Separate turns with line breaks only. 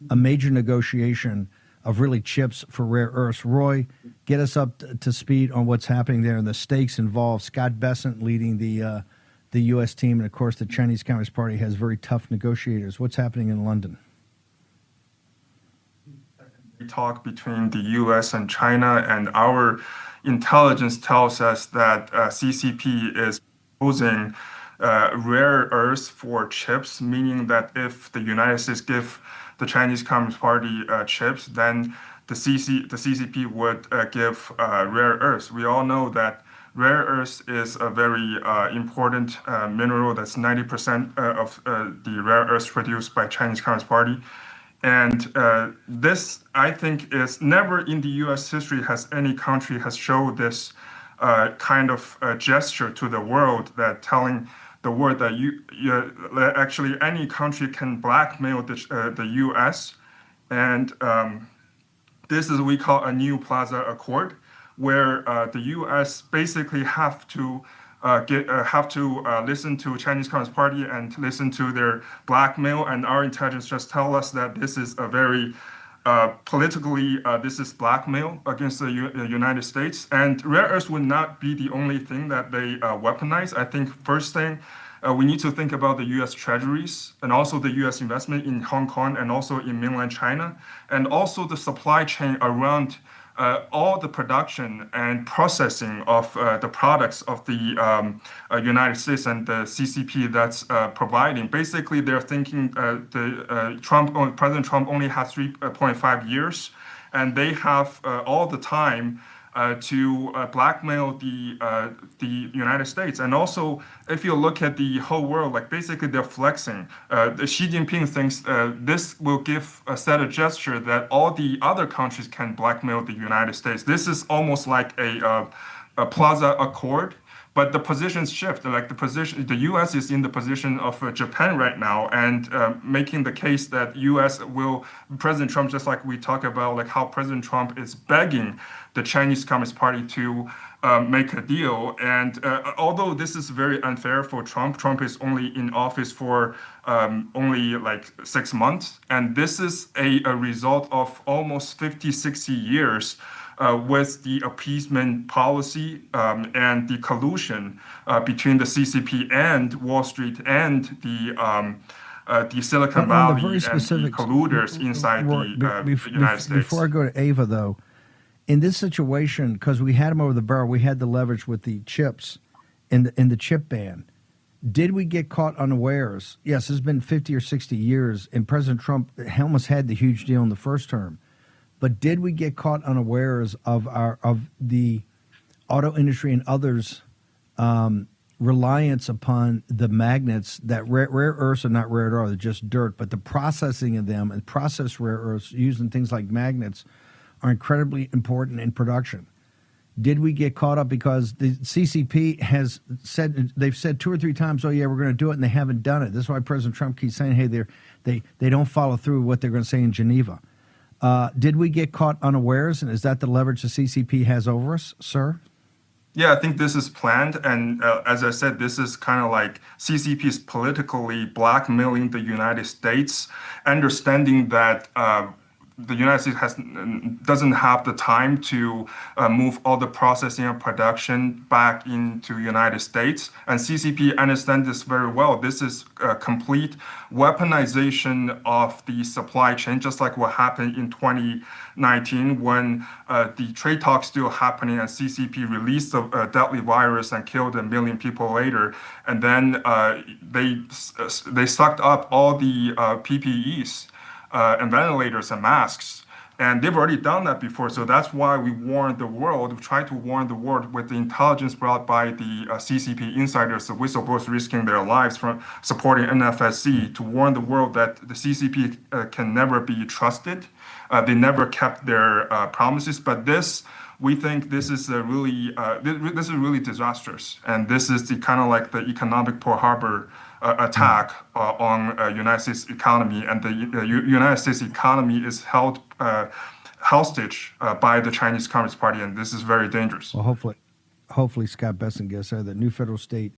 a major negotiation of really chips for rare earths. Roy, get us up to speed on what's happening there and the stakes involved. Scott Bessent leading the U.S. team, and of course the Chinese Communist Party has very tough negotiators. What's happening in London?
Talk between the U.S. and China, and our intelligence tells us that CCP is proposing rare earths for chips, meaning that if the United States give the Chinese Communist Party chips, then the CCP would give rare earths. We all know that rare earths is a very important mineral. That's 90% of the rare earths produced by Chinese Communist Party. And this, I think, is never in the U.S. history has any country has showed this kind of gesture to the world, that telling the world that actually any country can blackmail the U.S. And this is what we call a New Plaza Accord, where the U.S. basically have to listen to Chinese Communist Party and listen to their blackmail. And our intelligence just tell us that this is a very politically, this is blackmail against the United States. And rare earths would not be the only thing that they weaponize. I think first thing, we need to think about the U.S. treasuries and also the U.S. investment in Hong Kong and also in mainland China, and also the supply chain around all the production and processing of the products of the United States and the CCP that's providing. Basically, they're thinking President Trump only has 3.5 years, and they have all the time to blackmail the United States. And also, if you look at the whole world, like basically they're flexing. Xi Jinping thinks this will give a set of gesture that all the other countries can blackmail the United States. This is almost like a Plaza Accord. But the positions shift. Like the U.S. is in the position of Japan right now, and making the case that U.S. will President Trump, just like we talk about, like how President Trump is begging the Chinese Communist Party to make a deal. And although this is very unfair for Trump, Trump is only in office for only like 6 months, and this is a result of almost 50, 60 years. With the appeasement policy and the collusion between the CCP and Wall Street and the Silicon Valley and the colluders inside the United States.
Before I go to Ava, though, in this situation, because we had them over the barrel, we had the leverage with the chips in the chip ban. Did we get caught unawares? Yes, it's been 50 or 60 years, and President Trump almost had the huge deal in the first term. But did we get caught unawares of the auto industry and others' reliance upon the magnets that rare earths are not rare at all, they're just dirt, but the processing of them and processed rare earths using things like magnets are incredibly important in production. Did we get caught up because the CCP has said, they've said 2 or 3 times, oh yeah, we're going to do it, and they haven't done it. That's why President Trump keeps saying, hey, they don't follow through with what they're going to say in Geneva. Did we get caught unawares, and is that the leverage the CCP has over us, sir?
Yeah, I think this is planned, and as I said, this is kind of like CCP is politically blackmailing the United States, understanding that the United States doesn't have the time to move all the processing and production back into the United States. And CCP understands this very well. This is a complete weaponization of the supply chain, just like what happened in 2019 when the trade talks still happening and CCP released a deadly virus and killed 1 million people later. And then they sucked up all the PPEs. And ventilators and masks. And they've already done that before. So that's why we warned the world, we tried to warn the world with the intelligence brought by the CCP insiders, the whistleblowers risking their lives from supporting NFSC, to warn the world that the CCP can never be trusted. They never kept their promises. But we think this is really disastrous. And this is the kind of like the economic Pearl Harbor attack on United States economy, and the United States economy is held hostage by the Chinese Communist Party, and this is very dangerous.
Well, hopefully Scott Bessent gets there. The new federal state